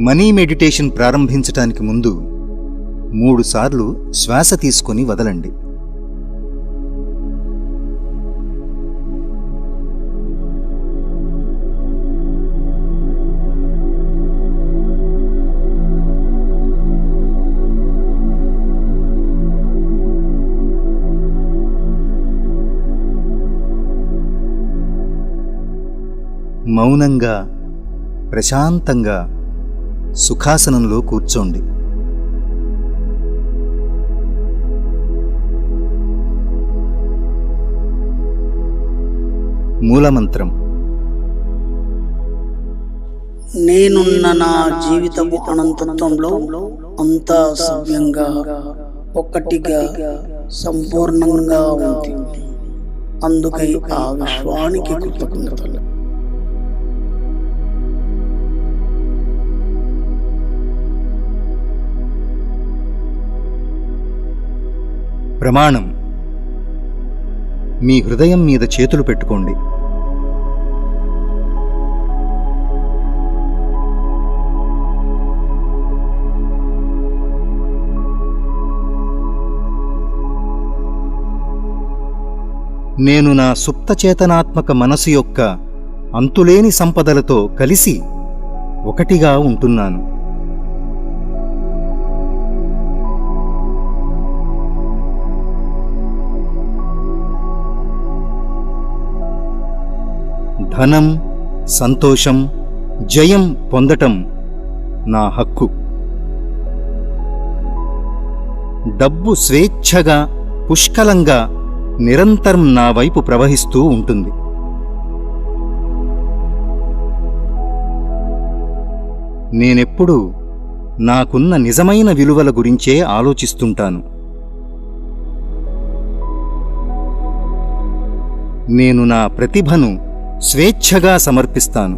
Money meditation ప్రారంభించటానికి ముందు 3 సార్లు శ్వాస తీసుకొని వదలండి. మౌనంగా, ప్రశాంతంగా సుఖాసనంలో కూర్చోండి. మూలమంత్రం: నేనున్న నా జీవితపు అనంతత్వంలో అంతా సవ్యంగా, ఒక్కటిగా, సంపూర్ణంగా ఉంది. అందుకై ఆ విశ్వానికి కృతజ్ఞతలు. ప్రమాణం: మీ హృదయం మీద చేతులు పెట్టుకోండి. నేను నా సుప్తచేతనాత్మక మనసు యొక్క అంతులేని సంపదలతో కలిసి ఒకటిగా ఉంటున్నాను. ధనం, సంతోషం, జయం పొందటం నా హక్కు. డబ్బు స్వేచ్ఛగా, పుష్కలంగా నిరంతరం నా వైపు ప్రవహిస్తూ ఉంటుంది. నేనెప్పుడూ నాకున్న నిజమైన విలువల గురించే ఆలోచిస్తుంటాను. నేను నా ప్రతిభను స్వేచ్ఛగా సమర్పిస్తాను.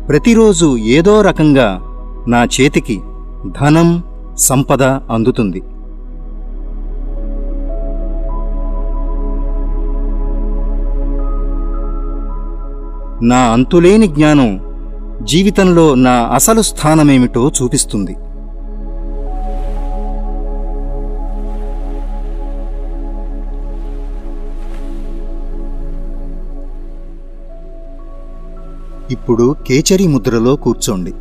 ప్రతిరోజు ఏదో రకంగా నా చేతికి ధనం, సంపద అందుతుంది. నా అంతులేని జ్ఞానం జీవితంలో నా అసలు స్థానమేమిటో చూపిస్తుంది. ఇప్పుడు కేచరి ముద్రలో కూర్చోండి.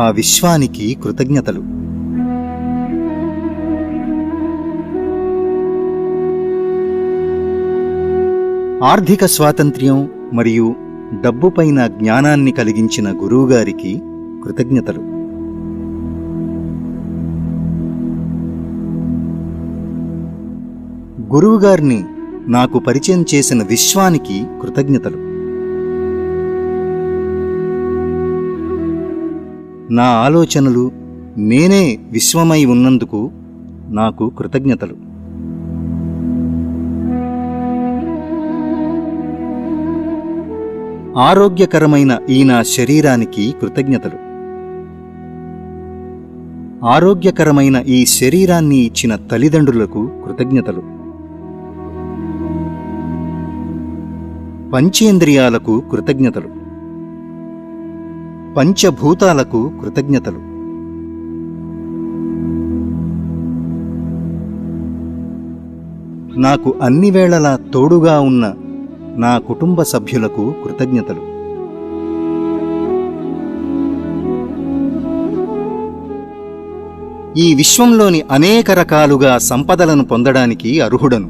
ఆ విశ్వానికి కృతజ్ఞతలు. ఆర్థిక స్వాతంత్ర్యం మరియు డబ్బుపైన జ్ఞానాన్ని కలిగించిన గురువుగారికి కృతజ్ఞతలు. గురువుగారిని నాకు పరిచయం చేసిన విశ్వానికి కృతజ్ఞతలు. నా ఆలోచనలు నేనే విశ్వమై ఉన్నందుకు నాకు కృతజ్ఞతలు. ఆరోగ్యకరమైన ఈ నా శరీరానికి కృతజ్ఞతలు. ఆరోగ్యకరమైన ఈ శరీరాన్ని ఇచ్చిన తల్లిదండ్రులకు కృతజ్ఞతలు. పంచేంద్రియాలకు కృతజ్ఞతలు. పంచభూతాలకు కృతజ్ఞతలు. నాకు అన్ని వేళలా తోడుగా ఉన్న నా కుటుంబ సభ్యులకు కృతజ్ఞతలు. ఈ విశ్వంలోని అనేక రకాలుగా సంపదలను పొందడానికి అర్హుడను.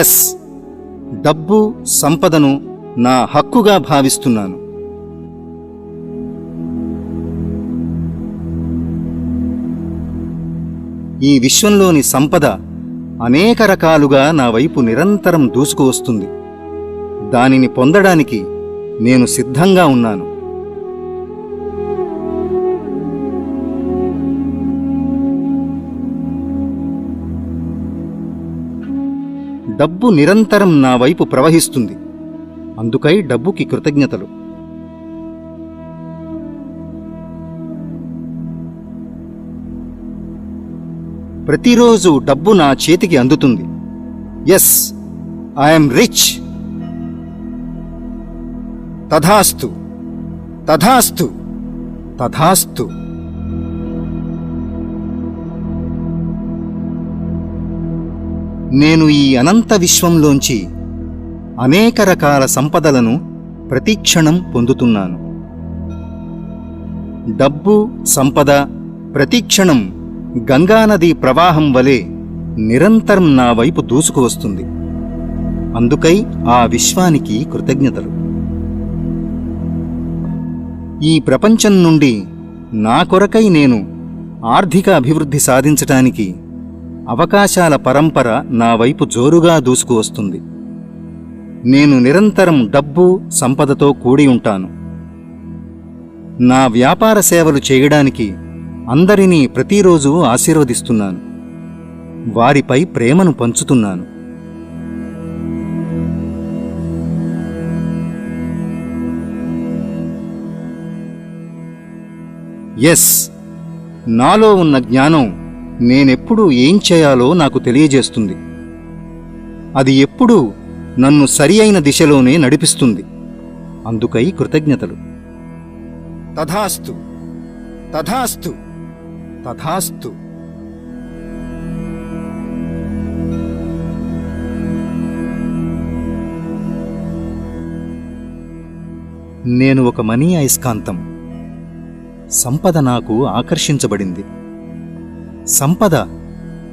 ఎస్, డబ్బు, సంపదను నా హక్కుగా భావిస్తున్నాను. ఈ విశ్వంలోని సంపద అనేక రకాలుగా నా వైపు నిరంతరం దూసుకువస్తుంది. దానిని పొందడానికి నేను సిద్ధంగా ఉన్నాను. డబ్బు నిరంతరం నా వైపు ప్రవహిస్తుంది. అందుకై డబ్బుకి కృతజ్ఞతలు. ప్రతిరోజు డబ్బు నా చేతికి అందుతుంది. Yes, I'm rich. తథాస్తు, తథాస్తు, తథాస్తు. నేను ఈ అనంత విశ్వంలోంచి అనేక రకాల సంపదలను ప్రతిక్షణం పొందుతున్నాను. డబ్బు, సంపద ప్రతిక్షణం గంగానది ప్రవాహం వలె నిరంతరం నా వైపు దూసుకువస్తుంది. అందుకై ఆ విశ్వానికి కృతజ్ఞతలు. ఈ ప్రపంచం నుండి నా కొరకై నేను ఆర్థిక అభివృద్ధి సాధించటానికి అవకాశాల పరంపర నా వైపు జోరుగా దూసుకువస్తుంది. నేను నిరంతరం డబ్బు, సంపదతో కూడి ఉంటాను. నా వ్యాపార సేవలు చేయడానికి అందరినీ ప్రతిరోజు ఆశీర్వదిస్తున్నాను. వారిపై ప్రేమను పంచుతున్నాను. ఎస్, నాలో ఉన్న జ్ఞానం నేనెప్పుడు ఏం చేయాలో నాకు తెలియజేస్తుంది. అది ఎప్పుడూ నన్ను సరి అయిన దిశలోనే నడిపిస్తుంది. అందుకై కృతజ్ఞతలు. తథాస్తు, తథాస్తు, తథాస్తు. నేను ఒక మనీ అయస్కాంతం. సంపద నాకు ఆకర్షించబడింది. సంపద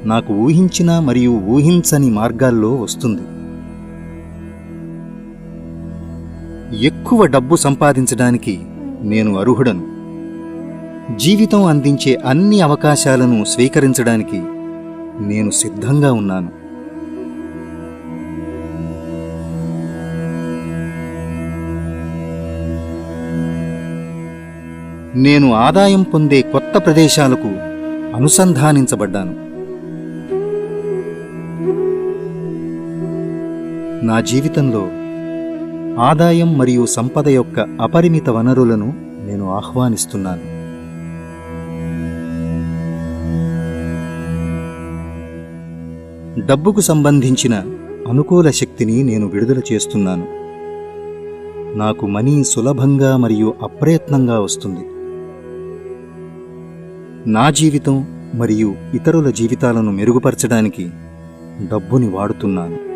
నాకు ఊహించిన మరియు ఊహించని మార్గాల్లో వస్తుంది. ఎక్కువ డబ్బు సంపాదించడానికి నేను అర్హుడను. జీవితం అందించే అన్ని అవకాశాలను స్వీకరించడానికి నేను సిద్ధంగా ఉన్నాను. నేను ఆదాయం పొందే కొత్త ప్రదేశాలకు అనుసంధానించబడ్డాను. నా జీవితంలో ఆదాయం మరియు సంపద యొక్క అపరిమిత వనరులను నేను ఆహ్వానిస్తున్నాను. డబ్బుకు సంబంధించిన అనుకూల శక్తిని నేను విడుదల చేస్తున్నాను. నాకు మనీ సులభంగా మరియు అప్రయత్నంగా వస్తుంది. నా జీవితం మరియు ఇతరుల జీవితాలను మెరుగుపరచడానికి డబ్బుని వాడుతున్నాను.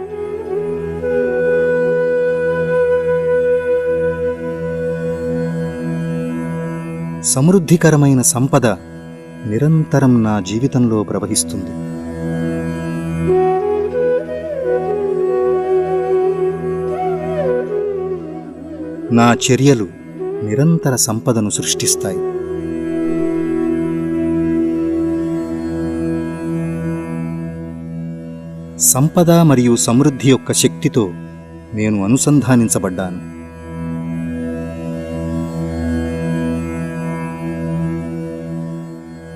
సమృద్ధికరమైన సంపద నిరంతరం నా జీవితంలో ప్రవహిస్తుంది. నా చర్యలు నిరంతర సంపదను సృష్టిస్తాయి. సంపద మరియు సమృద్ధి యొక్క శక్తితో నేను అనుసంధానించబడ్డాను.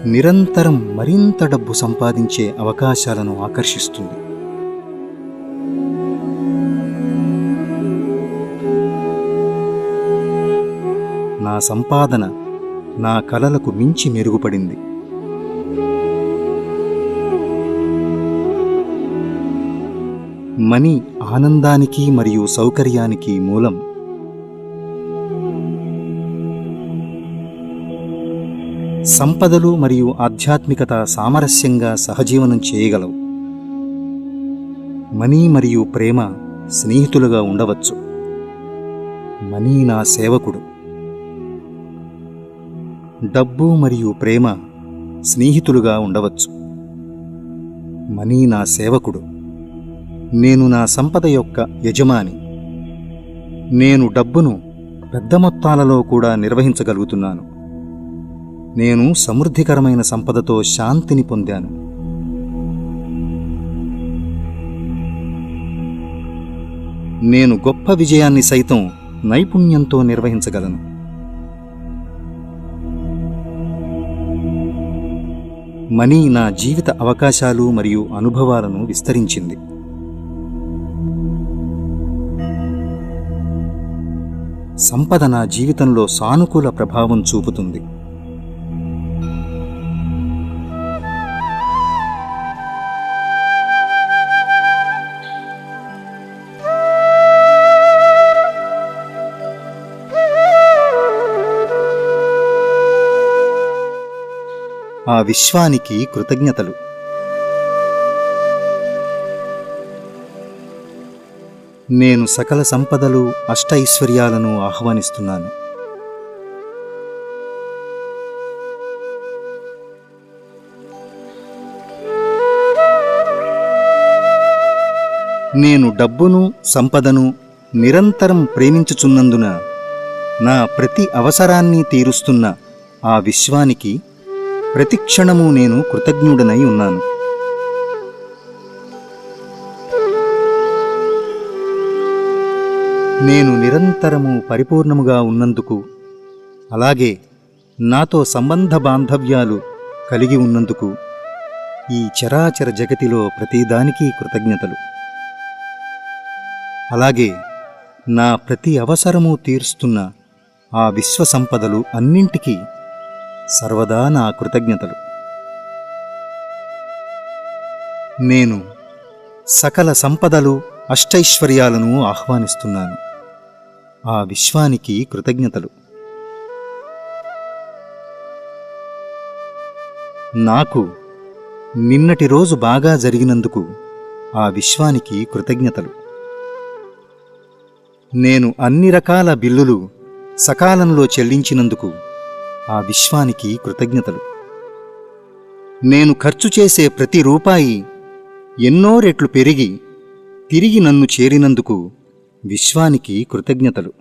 నిరంతరం మరింత డబ్బు సంపాదించే అవకాశాలను ఆకర్షిస్తుంది. నా సంపాదన నా కలలకు మించి మెరుగుపడింది. మనీ ఆనందానికి మరియు సౌకర్యానికి మూలం. సంపదలు మరియు ఆధ్యాత్మికత సామరస్యంగా సహజీవనం చేయగలవు. మనీ మరియు ప్రేమ స్నేహితులుగా ఉండవచ్చు. మనీ నా సేవకుడు. డబ్బు మరియు ప్రేమ స్నేహితులుగా ఉండవచ్చు. మనీ నా సేవకుడు. నేను నా సంపద యొక్క యజమాని. నేను డబ్బును పెద్ద మొత్తాలలో కూడా నిర్వహించగలుగుతున్నాను. నేను సమృద్ధికరమైన సంపదతో శాంతిని పొందాను. నేను గొప్ప విజయాన్ని సైతం నైపుణ్యంతో నిర్వహించగలను. మనీ నా జీవిత అవకాశాలు మరియు అనుభవాలను విస్తరించింది. సంపద నా జీవితంలో సానుకూల ప్రభావం చూపుతుంది. ఆ విశ్వానికి కృతజ్ఞతలు. నేను సకల సంపదలు, అష్టైశ్వర్యాలను ఆహ్వానిస్తున్నాను. నేను డబ్బును, సంపదను నిరంతరం ప్రేమించుచున్నందున నా ప్రతి అవసరాన్ని తీరుస్తున్న ఆ విశ్వానికి ప్రతిక్షణము నేను కృతజ్ఞుడనై ఉన్నాను. నేను నిరంతరము పరిపూర్ణముగా ఉన్నందుకు, అలాగే నాతో సంబంధ బాంధవ్యాలు కలిగి ఉన్నందుకు ఈ చరాచర జగతిలో ప్రతిదానికి కృతజ్ఞతలు. అలాగే నా ప్రతి అవసరము తీరుస్తున్న ఆ విశ్వ సంపదలు అన్నింటికీ సర్వదా నా కృతజ్ఞతలు. నేను సకల సంపదలు, అష్టైశ్వర్యాలను ఆహ్వానిస్తున్నాను. ఆ విశ్వానికి కృతజ్ఞతలు. నాకు నిన్నటి రోజు బాగా జరిగినందుకు ఆ విశ్వానికి కృతజ్ఞతలు. నేను అన్ని రకాల బిల్లులు సకాలంలో చెల్లించినందుకు ఆ విశ్వానికి కృతజ్ఞతలు. నేను ఖర్చు చేసే ప్రతి రూపాయి ఎన్నో రెట్లు పెరిగి తిరిగి నన్ను చేరినందుకు విశ్వానికి కృతజ్ఞతలు.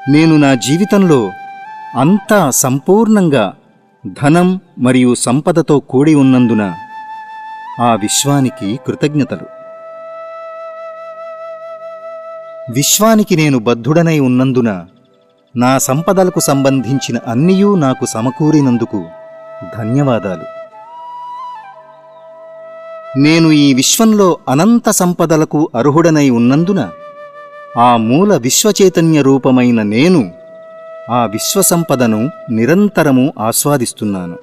నేను నా జీవితంలో అంతా సంపూర్ణంగా ధనం మరియు సంపదతో కూడి ఉన్నందున ఆ విశ్వానికి కృతజ్ఞతలు. విశ్వానికి నేను బద్ధుడనై ఉన్నందున నా సంపదలకు సంబంధించిన అన్నియూ నాకు సమకూరినందుకు ధన్యవాదాలు. నేను ఈ విశ్వంలో అనంత సంపదలకు అర్హుడనై ఉన్నందున ఆ మూల విశ్వచైతన్య రూపమైన నేను ఆ విశ్వసంపదను నిరంతరము ఆస్వాదిస్తున్నాను.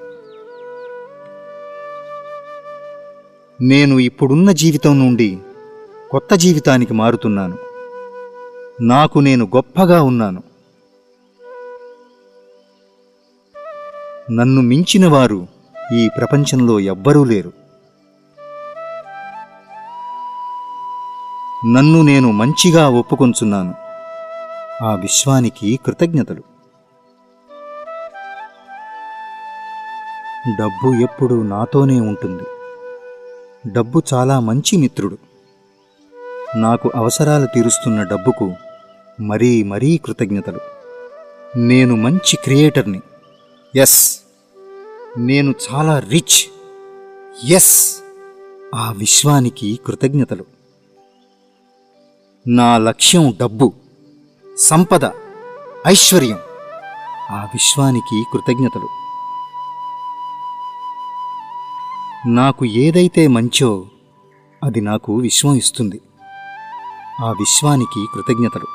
నేను ఇప్పుడున్న జీవితం నుండి కొత్త జీవితానికి మారుతున్నాను. నాకు నేను గొప్పగా ఉన్నాను. నన్ను మించిన వారు ఈ ప్రపంచంలో ఎవ్వరూ లేరు. నన్ను నేను మంచిగా ఒప్పుకొంచున్నాను. ఆ విశ్వానికి కృతజ్ఞతలు. డబ్బు ఎప్పుడూ నాతోనే ఉంటుంది. డబ్బు చాలా మంచి మిత్రుడు. నాకు అవసరాలు తీరుస్తున్న డబ్బుకు మరీ మరీ కృతజ్ఞతలు. నేను మంచి క్రియేటర్ని. ఎస్, నేను చాలా రిచ్. ఎస్, ఆ విశ్వానికి కృతజ్ఞతలు. నా లక్ష్యం డబ్బు, సంపద, ఐశ్వర్యం. ఆ విశ్వానికి కృతజ్ఞతలు. నాకు ఏదైతే మంచో అది నాకు విశ్వం ఇస్తుంది. ఆ విశ్వానికి కృతజ్ఞతలు.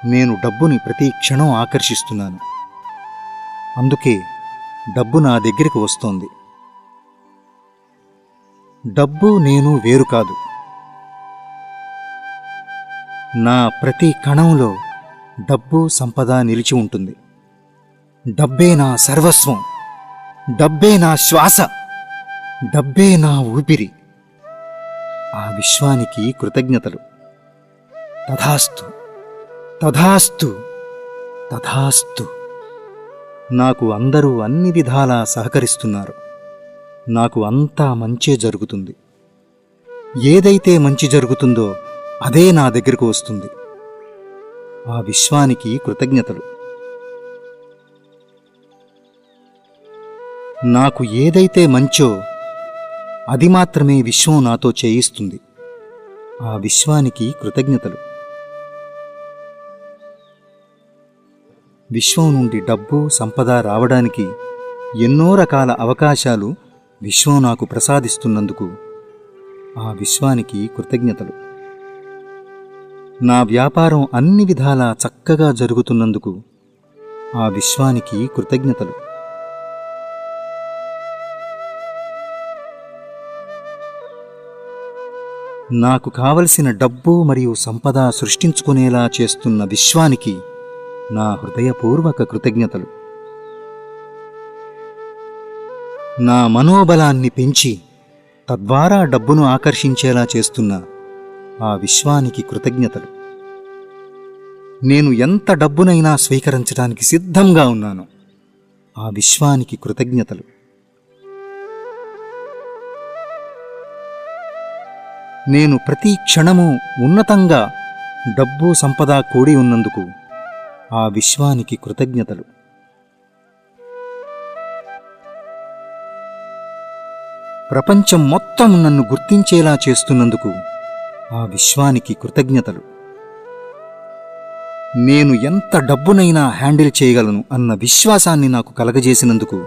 నేను డబ్బుని ప్రతి క్షణం ఆకర్షిస్తున్నాను. అందుకే డబ్బు నా దగ్గరికి వస్తోంది. డబ్బు నేను వేరు కాదు. నా ప్రతి కణంలో డబ్బు, సంపద నిలిచి ఉంటుంది. డబ్బే నా సర్వస్వం. డబ్బే నా శ్వాస. డబ్బే నా ఊపిరి. ఆ విశ్వానికి కృతజ్ఞతలు. తథాస్తు, తథాస్తు, తథాస్తు. నాకు అందరూ అన్ని విధాలా సహకరిస్తున్నారు. నాకు అంతా మంచే జరుగుతుంది. ఏదైతే మంచి జరుగుతుందో అదే నా దగ్గరకు వస్తుంది. ఆ విశ్వానికి కృతజ్ఞతలు. నాకు ఏదైతే మంచో అది మాత్రమే విశ్వం నాతో చేయిస్తుంది. ఆ విశ్వానికి కృతజ్ఞతలు. విశ్వం నుండి డబ్బు, సంపద రావడానికి ఎన్నో రకాల అవకాశాలు విశ్వం నాకు ప్రసాదిస్తున్నందుకు ఆ విశ్వానికి కృతజ్ఞతలు. నా వ్యాపారం అన్ని విధాలా చక్కగా జరుగుతున్నందుకు ఆ విశ్వానికి కృతజ్ఞతలు. నాకు కావలసిన డబ్బు మరియు సంపద సృష్టించుకునేలా చేస్తున్న విశ్వానికి నా హృదయపూర్వక కృతజ్ఞతలు. నా మనోబలాన్ని పెంచి తద్వారా డబ్బును ఆకర్షించేలా చేస్తున్న ఆ విశ్వానికి కృతజ్ఞతలు. నేను ఎంత డబ్బునైనా స్వీకరించడానికి సిద్ధంగా ఉన్నాను. ఆ విశ్వానికి కృతజ్ఞతలు. నేను ప్రతి క్షణము ఉన్నతంగా డబ్బు సంపద కూడి ఉన్నందుకు ఆ విశ్వానికి కృతజ్ఞతలు. ప్రపంచం మొత్తం నన్ను గుర్తించేలా చేస్తున్నందుకు ఆ విశ్వానికి కృతజ్ఞతలు. నేను ఎంత డబ్బునైనా హ్యాండిల్ చేయగలను అన్న విశ్వాసాన్ని నాకు కలగజేసినందుకు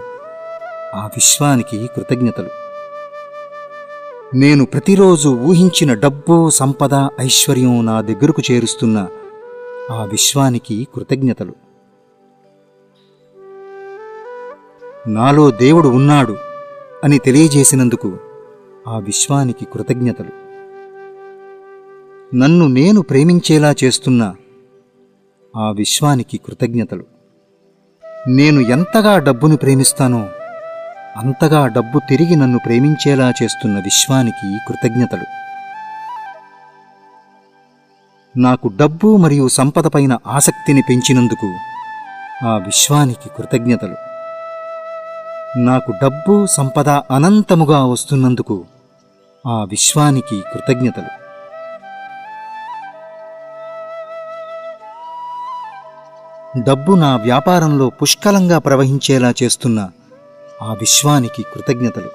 ఆ విశ్వానికి కృతజ్ఞతలు. నేను ప్రతిరోజు ఊహించిన డబ్బు సంపద ఐశ్వర్యం నా దగ్గరకు చేరుస్తున్న ఆ విశ్వానికి కృతజ్ఞతలు. నాలో దేవుడు ఉన్నాడు అని తెలియజేసినందుకు ఆ విశ్వానికి కృతజ్ఞతలు. నన్ను నేను ప్రేమించేలా చేస్తున్న ఆ విశ్వానికి కృతజ్ఞతలు. నేను ఎంతగా డబ్బును ప్రేమిస్తానో అంతగా డబ్బు తిరిగి నన్ను ప్రేమించేలా చేస్తున్న విశ్వానికి కృతజ్ఞతలు. నాకు డబ్బు మరియు సంపదపైన ఆసక్తిని పెంచినందుకు ఆ విశ్వానికి కృతజ్ఞతలు. నాకు డబ్బు సంపద అనంతముగా వస్తున్నందుకు ఆ విశ్వానికి కృతజ్ఞతలు. డబ్బు నా వ్యాపారంలో పుష్కలంగా ప్రవహించేలా చేస్తున్న ఆ విశ్వానికి కృతజ్ఞతలు.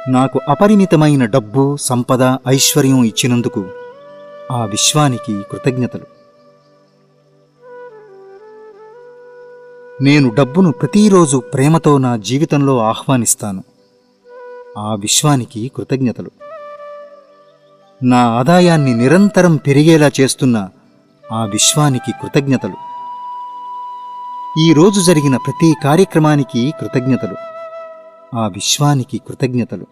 నాకు అపరిమితమైన డబ్బు సంపద ఐశ్వర్యం ఇచ్చినందుకు ఆ విశ్వానికి కృతజ్ఞతలు. నేను డబ్బును ప్రతిరోజు ప్రేమతో నా జీవితంలో ఆహ్వానిస్తాను. ఆ విశ్వానికి కృతజ్ఞతలు. నా ఆదాయాన్ని నిరంతరం పెరిగేలా చేస్తున్న ఆ విశ్వానికి కృతజ్ఞతలు. ఈ రోజు జరిగిన ప్రతి కార్యక్రమానికి కృతజ్ఞతలు. ఆ విశ్వానికి కృతజ్ఞతలు.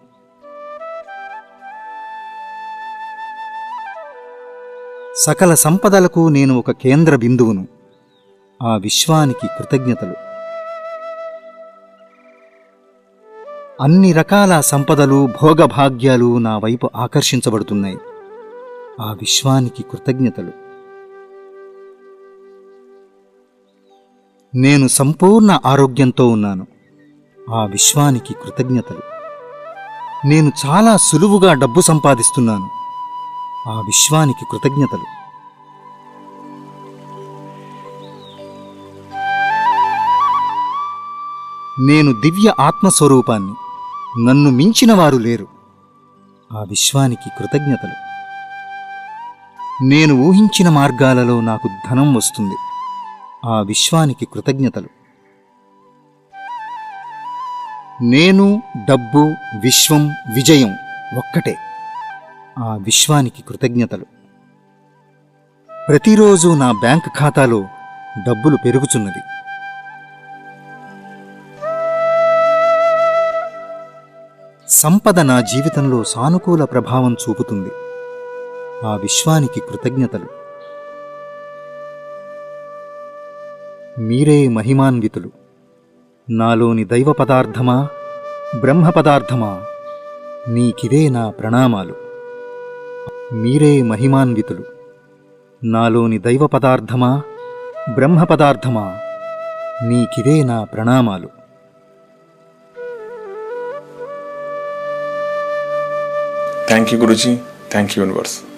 సకల సంపదలకు నేను ఒక కేంద్ర బిందువును. ఆ విశ్వానికి కృతజ్ఞతలు. అన్ని రకాల సంపదలు భోగభాగ్యాలు నా వైపు ఆకర్షించబడుతున్నాయి. ఆ విశ్వానికి కృతజ్ఞతలు. నేను సంపూర్ణ ఆరోగ్యంతో ఉన్నాను. ఆ విశ్వానికి కృతజ్ఞతలు. నేను చాలా సులువుగా డబ్బు సంపాదిస్తున్నాను. ఆ విశ్వానికి కృతజ్ఞతలు. నేను దివ్య ఆత్మస్వరూపాన్ని. నన్ను మించిన వారు లేరు. ఆ విశ్వానికి కృతజ్ఞతలు. నేను ఊహించిన మార్గాలలో నాకు ధనం వస్తుంది. ఆ విశ్వానికి కృతజ్ఞతలు. నేను డబ్బు విశ్వం విజయం ఒక్కటే. ఆ విశ్వానికి కృతజ్ఞతలు. ప్రతిరోజు నా బ్యాంక్ ఖాతాలో డబ్బులు పెరుగుచున్నది. సంపద నా జీవితంలో సానుకూల ప్రభావం చూపుతుంది. ఆ విశ్వానికి కృతజ్ఞతలు. మీరే మహిమాన్వితులు. నాలోని దైవ పదార్థమా బ్రహ్మ పదార్థమా నీకివే నా ప్రణామాలు. మీరే మహిమాన్వితులు. నాలోని దైవ పదార్థమా బ్రహ్మ పదార్థమా నీకివే నా ప్రణామాలు. Thank you, Guruji. Thank you, Universe.